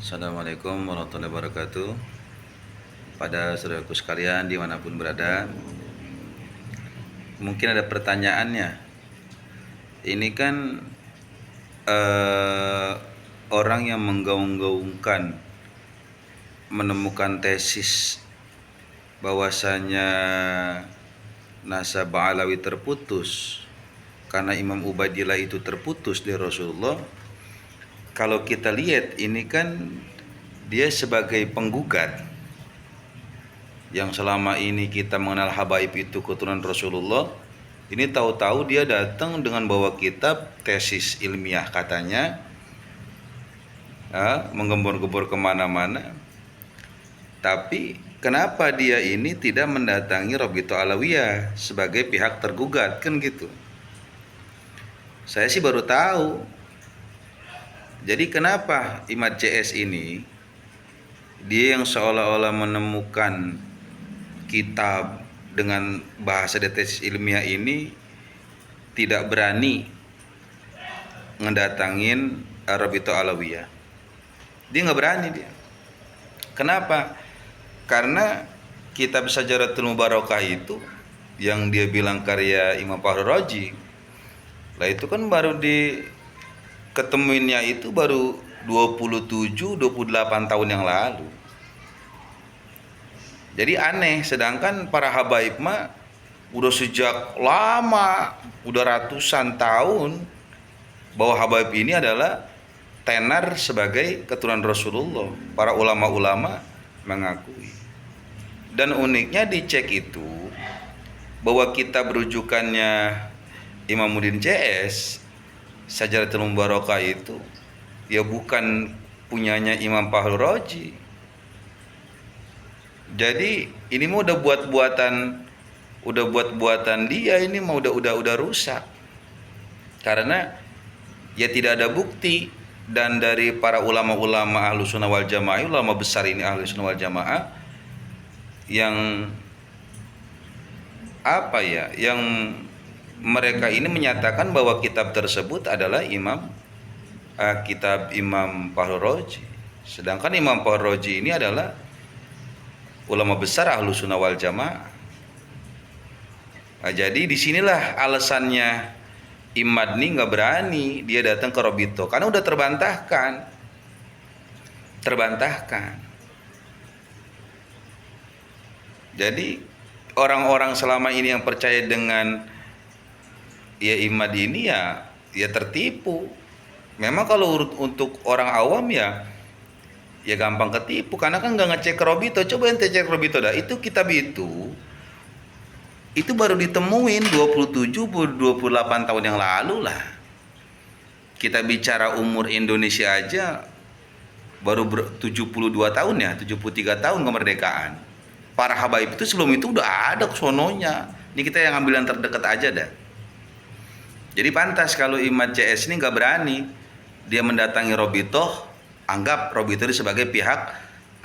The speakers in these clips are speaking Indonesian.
Assalamualaikum warahmatullahi wabarakatuh. Pada saudaraku sekalian dimanapun berada, mungkin ada pertanyaannya. Ini kan orang yang menggaung-gaungkan menemukan tesis bahwasanya nasab Alawi terputus karena Imam Ubaidillah itu terputus dari Rasulullah. Kalau kita lihat ini kan dia sebagai penggugat yang selama ini kita mengenal habaib itu keturunan Rasulullah. Ini tahu-tahu dia datang dengan bawa kitab tesis ilmiah katanya, menggembor-gembor kemana-mana. Tapi kenapa dia ini tidak mendatangi Rabithah Alawiyah sebagai pihak tergugat, kan gitu? Saya sih baru tahu. Jadi kenapa Imad CS ini, dia yang seolah-olah menemukan kitab dengan bahasa tesis ilmiah ini, tidak berani ngedatangin Rabithah Alawiyah. Dia nggak berani dia. Kenapa? Karena kitab Syajaratul Mubarakah itu yang dia bilang karya Imam Fahru Raji, lah itu kan baru ketemuinnya itu baru 27-28 tahun yang lalu. Jadi aneh, sedangkan para habaib mah udah sejak lama, udah ratusan tahun bahwa habaib ini adalah tenar sebagai keturunan Rasulullah. Para ulama-ulama mengakui. Dan uniknya dicek itu bahwa kitab rujukannya Imamuddin CS, Syajaratul Mubarakah itu ya bukan punyanya Imam Fahru Raji. Jadi ini mah udah buat-buatan dia, ini mah udah rusak. Karena ya tidak ada bukti, dan dari para ulama-ulama Ahlus Sunnah wal Jamaah, ulama besar ini Ahlus Sunnah wal Jamaah yang yang mereka ini menyatakan bahwa kitab tersebut adalah kitab Imam Fahru Raji. Sedangkan Imam Fahru Raji ini adalah ulama besar Ahlus Sunnah wal Jamaah. Nah, jadi disinilah alasannya Imad nih nggak berani dia datang ke Rabithah karena udah terbantahkan. Jadi orang-orang selama ini yang percaya dengan ya Imad ini ya tertipu. Memang kalau untuk orang awam ya gampang ketipu karena kan nggak ngecek Rabithah. Coba ente cek Rabithah dah. Itu kitab itu baru ditemuin 27-28 tahun yang lalu lah. Kita bicara umur Indonesia aja baru 72 tahun ya, 73 tahun kemerdekaan. Para habaib itu sebelum itu udah ada sononya. Ini kita yang ambil yang terdekat aja dah. Jadi pantas kalau Imad CS ini nggak berani dia mendatangi Rabithah, anggap Rabithah ini sebagai pihak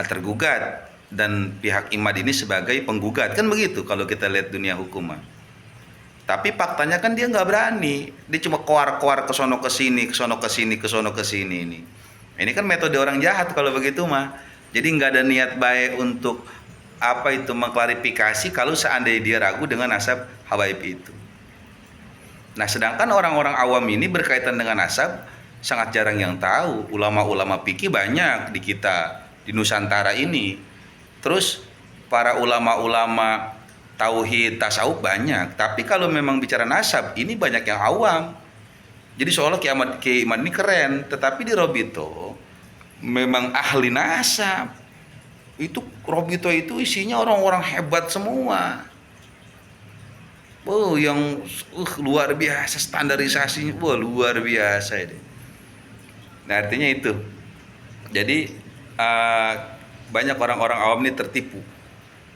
tergugat dan pihak Imad ini sebagai penggugat, kan begitu kalau kita lihat dunia hukum. Tapi faktanya kan dia nggak berani, dia cuma keluar kesono kesini ini. Ini kan metode orang jahat kalau begitu mah. Jadi nggak ada niat baik untuk mengklarifikasi kalau seandainya dia ragu dengan nasab habaib itu. Nah, sedangkan orang-orang awam ini berkaitan dengan nasab sangat jarang yang tahu. Ulama-ulama fikih banyak di kita, di Nusantara ini. Terus para ulama-ulama tauhid, tasawuf banyak. Tapi kalau memang bicara nasab, ini banyak yang awam. Jadi seolah Kiai Imad ini keren, tetapi di Rabithah memang ahli nasab. Itu Rabithah itu isinya orang-orang hebat semua. Yang luar biasa standarisasinya, luar biasa ini. Nah, artinya itu. Jadi banyak orang-orang awam ini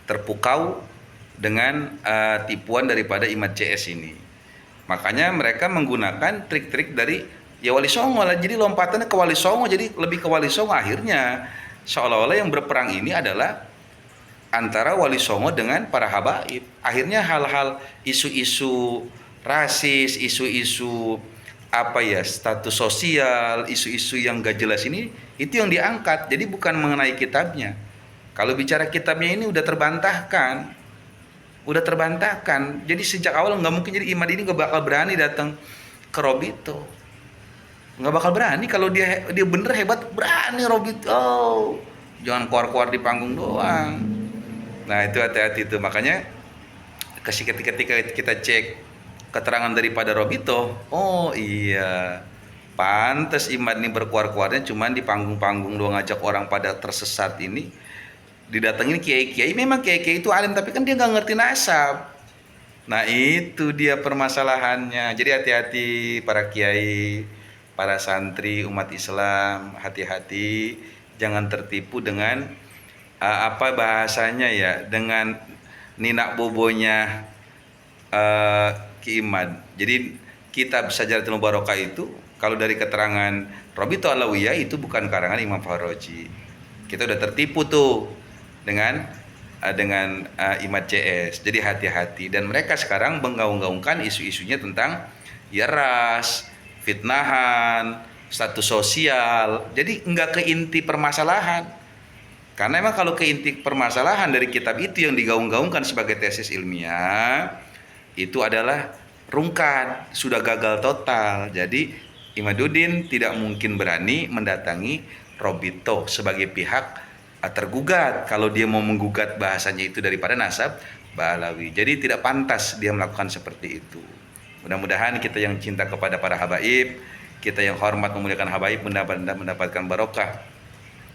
terpukau dengan tipuan daripada Imad CS ini. Makanya mereka menggunakan trik-trik dari ya Wali Songo lah. Jadi lompatannya ke Wali Songo, jadi lebih ke Wali Songo. Akhirnya seolah-olah yang berperang ini adalah antara Wali Songo dengan para habaib. Akhirnya hal-hal isu-isu rasis, isu-isu apa ya, status sosial, isu-isu yang gak jelas ini itu yang diangkat. Jadi bukan mengenai kitabnya. Kalau bicara kitabnya ini udah terbantahkan. Jadi sejak awal nggak mungkin, jadi Imad ini nggak bakal berani datang ke Robito, nggak bakal berani. Kalau dia bener hebat, berani Robito. Oh, jangan keluar-keluar di panggung doang. Nah itu hati-hati tuh, makanya ketika kita cek keterangan daripada Robito, oh iya, pantes Imad ini berkuar-kuarnya cuman di panggung-panggung doang, ngajak orang pada tersesat ini, didatengin kiai-kiai. Memang kiai-kiai itu alim, tapi kan dia nggak ngerti nasab. Nah itu dia permasalahannya. Jadi hati-hati para kiai, para santri, umat Islam, hati-hati, jangan tertipu dengan apa bahasanya ya, dengan ninak bobonya Ki Imad. Jadi kitab Sajaratul Barokah itu kalau dari keterangan Robito Alawiyah itu bukan karangan Imam Faraji. Kita udah tertipu tuh dengan Imad CS. Jadi hati-hati, dan mereka sekarang menggaung-gaungkan isu-isunya tentang ya ras, fitnahan, status sosial. Jadi nggak ke inti permasalahan. Karena emang kalau ke inti permasalahan dari kitab itu yang digaung-gaungkan sebagai tesis ilmiah, itu adalah rungkat, sudah gagal total. Jadi Imaduddin tidak mungkin berani mendatangi Robito sebagai pihak tergugat kalau dia mau menggugat bahasanya itu daripada nasab Ba'alawi. Jadi tidak pantas dia melakukan seperti itu. Mudah-mudahan kita yang cinta kepada para habaib, kita yang hormat memuliakan habaib, mendapatkan barokah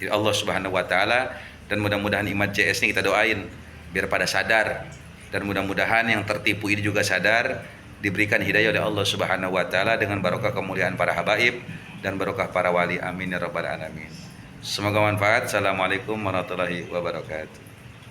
dari Allah Subhanahu wa taala, dan mudah-mudahan Imad CS ini kita doain biar pada sadar, dan mudah-mudahan yang tertipu ini juga sadar, diberikan hidayah oleh Allah Subhanahu wa taala dengan barokah kemuliaan para habaib dan barokah para wali. Amin ya rabbal alamin. Semoga manfaat. Assalamualaikum warahmatullahi wabarakatuh.